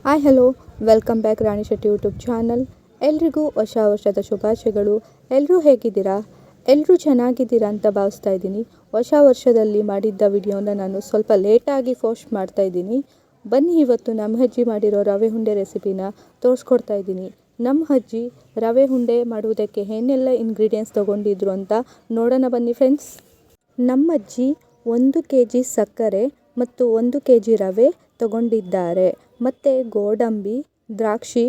Hi hello welcome back ರಾಣಿ Shetty YouTube channel. ಎಲ್ರಿಗೂ ಹೊಸ ವರ್ಷದ ಶುಭಾಶಯಗಳು. ಎಲ್ಲರೂ ಹೇಗಿದ್ದೀರಾ? ಎಲ್ಲರೂ ಚೆನ್ನಾಗಿದ್ದೀರಾ ಅಂತ ಭಾವಿಸ್ತಾ ಇದ್ದೀನಿ. ಹೊಸ ವರ್ಷದಲ್ಲಿ ಮಾಡಿದ್ದ ವಿಡಿಯೋನ ನಾನು ಸ್ವಲ್ಪ ಲೇಟಾಗಿ ಪೋಸ್ಟ್ ಮಾಡ್ತಾ ಇದ್ದೀನಿ. ಬನ್ನಿ ಇವತ್ತು ನಮ್ಮ ಅಜ್ಜಿ ಮಾಡಿರೋ ರವೆ ಉಂಡೆ ರೆಸಿಪಿನ ತೋರಿಸ್ಕೊಡ್ತಾ ಇದ್ದೀನಿ. ನಮ್ಮ ಅಜ್ಜಿ ರವೆ ಉಂಡೆ ಮಾಡುವುದಕ್ಕೆ ಏನೆಲ್ಲ ಇಂಗ್ರೀಡಿಯೆಂಟ್ಸ್ ತೊಗೊಂಡಿದ್ರು ಅಂತ ನೋಡೋಣ ಬನ್ನಿ ಫ್ರೆಂಡ್ಸ್. ನಮ್ಮ ಅಜ್ಜಿ 1 kg ಸಕ್ಕರೆ ಮತ್ತು 1 kg ರವೆ ತಗೊಂಡಿದ್ದಾರೆ. ಮತ್ತು ಗೋಡಂಬಿ, ದ್ರಾಕ್ಷಿ,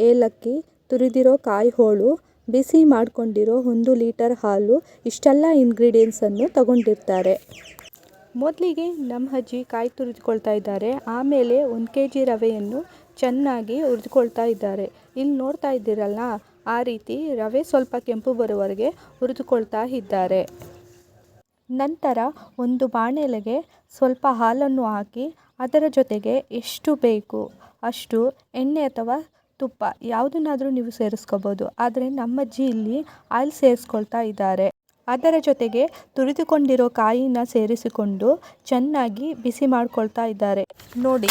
ಏಲಕ್ಕಿ, ತುರಿದಿರೋ ಕಾಯಿ ಹೋಳು, ಬಿಸಿ ಮಾಡಿಕೊಂಡಿರೋ 1 ಲೀಟರ್ ಹಾಲು, ಇಷ್ಟೆಲ್ಲ ಇಂಗ್ರೀಡಿಯೆಂಟ್ಸನ್ನು ತಗೊಂಡಿರ್ತಾರೆ. ಮೊದಲಿಗೆ ನಮ್ಮ ಅಜ್ಜಿ ಕಾಯಿ ತುರಿದುಕೊಳ್ತಾ ಇದ್ದಾರೆ. ಆಮೇಲೆ 1 kg ರವೆಯನ್ನು ಚೆನ್ನಾಗಿ ಹುರಿದುಕೊಳ್ತಾ ಇದ್ದಾರೆ. ಇಲ್ಲಿ ನೋಡ್ತಾ ಇದ್ದೀರಲ್ಲ, ಆ ರೀತಿ ರವೆ ಸ್ವಲ್ಪ ಕೆಂಪು ಬರುವವರೆಗೆ ಹುರಿದುಕೊಳ್ತಾ ಇದ್ದಾರೆ. ನಂತರ ಒಂದು ಬಾಣಲೆಗೆ ಸ್ವಲ್ಪ ಹಾಲನ್ನು ಹಾಕಿ ಅದರ ಜೊತೆಗೆ ಎಷ್ಟು ಬೇಕು ಅಷ್ಟು ಎಣ್ಣೆ ಅಥವಾ ತುಪ್ಪ ಯಾವುದನ್ನಾದರೂ ನೀವು ಸೇರಿಸ್ಕೋಬೋದು. ಆದರೆ ನಮ್ಮಜ್ಜಿ ಇಲ್ಲಿ ಆಯಿಲ್ ಸೇರಿಸ್ಕೊಳ್ತಾ ಇದ್ದಾರೆ. ಅದರ ಜೊತೆಗೆ ತುರಿದುಕೊಂಡಿರೋ ಕಾಯಿನ ಸೇರಿಸಿಕೊಂಡು ಚೆನ್ನಾಗಿ ಬಿಸಿ ಮಾಡ್ಕೊಳ್ತಾ ಇದ್ದಾರೆ. ನೋಡಿ,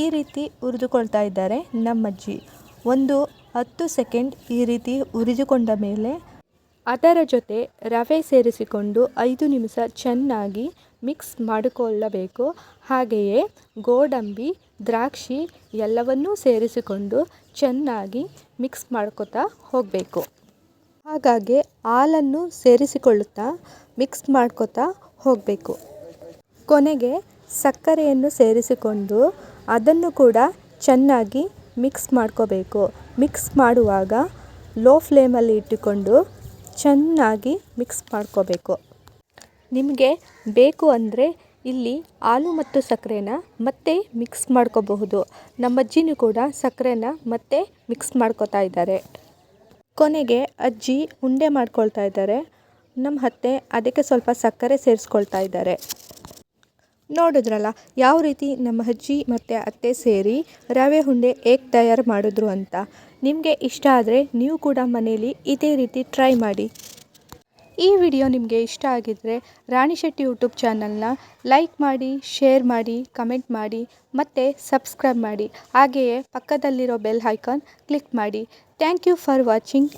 ಈ ರೀತಿ ಹುರಿದುಕೊಳ್ತಾ ಇದ್ದಾರೆ ನಮ್ಮಜ್ಜಿ. ಒಂದು 10 ಸೆಕೆಂಡ್ ಈ ರೀತಿ ಹುರಿದುಕೊಂಡ ಮೇಲೆ ಅದರ ಜೊತೆ ರವೆ ಸೇರಿಸಿಕೊಂಡು 5 ನಿಮಿಷ ಚೆನ್ನಾಗಿ ಮಿಕ್ಸ್ ಮಾಡಿಕೊಳ್ಳಬೇಕು. ಹಾಗೆಯೇ ಗೋಡಂಬಿ, ದ್ರಾಕ್ಷಿ ಎಲ್ಲವನ್ನೂ ಸೇರಿಸಿಕೊಂಡು ಚೆನ್ನಾಗಿ ಮಿಕ್ಸ್ ಮಾಡ್ಕೊತಾ ಹೋಗಬೇಕು. ಹಾಗಾಗಿ ಹಾಲನ್ನು ಸೇರಿಸಿಕೊಳ್ಳುತ್ತಾ ಮಿಕ್ಸ್ ಮಾಡ್ಕೊತಾ ಹೋಗಬೇಕು. ಕೊನೆಗೆ ಸಕ್ಕರೆಯನ್ನು ಸೇರಿಸಿಕೊಂಡು ಅದನ್ನು ಕೂಡ ಚೆನ್ನಾಗಿ ಮಿಕ್ಸ್ ಮಾಡ್ಕೋಬೇಕು. ಮಿಕ್ಸ್ ಮಾಡುವಾಗ ಲೋ ಫ್ಲೇಮಲ್ಲಿ ಇಟ್ಟುಕೊಂಡು ಚೆನ್ನಾಗಿ ಮಿಕ್ಸ್ ಮಾಡ್ಕೋಬೇಕು. ನಿಮಗೆ ಬೇಕು ಅಂದರೆ ಇಲ್ಲಿ ಹಾಲು ಮತ್ತು ಸಕ್ಕರೆನ ಮತ್ತೆ ಮಿಕ್ಸ್ ಮಾಡ್ಕೋಬಹುದು. ನಮ್ಮ ಅಜ್ಜಿನೂ ಕೂಡ ಸಕ್ಕರೆನ ಮತ್ತೆ ಮಿಕ್ಸ್ ಮಾಡ್ಕೋತಾ ಇದ್ದಾರೆ. ಕೊನೆಗೆ ಅಜ್ಜಿ ಉಂಡೆ ಮಾಡ್ಕೊಳ್ತಾ ಇದ್ದಾರೆ. ನಮ್ಮ ಅತ್ತೆ ಅದಕ್ಕೆ ಸ್ವಲ್ಪ ಸಕ್ಕರೆ ಸೇರಿಸ್ಕೊಳ್ತಾ ಇದ್ದಾರೆ. ನೋಡಿದ್ರಲ್ಲ ಯಾವ ರೀತಿ ನಮ್ಮ ಅಜ್ಜಿ ಮತ್ತು ಅತ್ತೆ ಸೇರಿ ರವೆ ಉಂಡೆ ಹೇಗೆ ತಯಾರು ಮಾಡಿದ್ರು ಅಂತ. ನಿಮಗೆ ಇಷ್ಟ ಆದರೆ ನೀವು ಕೂಡ ಮನೇಲಿ ಇದೇ ರೀತಿ ಟ್ರೈ ಮಾಡಿ. ಈ ವಿಡಿಯೋ ನಿಮಗೆ ಇಷ್ಟ ಆಗಿದ್ದರೆ ರಾಣಿ ಶೆಟ್ಟಿ ಯೂಟ್ಯೂಬ್ ಚಾನಲ್ನ ಲೈಕ್ ಮಾಡಿ, ಶೇರ್ ಮಾಡಿ, ಕಮೆಂಟ್ ಮಾಡಿ ಮತ್ತು ಸಬ್ಸ್ಕ್ರೈಬ್ ಮಾಡಿ. ಹಾಗೆಯೇ ಪಕ್ಕದಲ್ಲಿರೋ ಬೆಲ್ ಐಕಾನ್ ಕ್ಲಿಕ್ ಮಾಡಿ. Thank you for watching.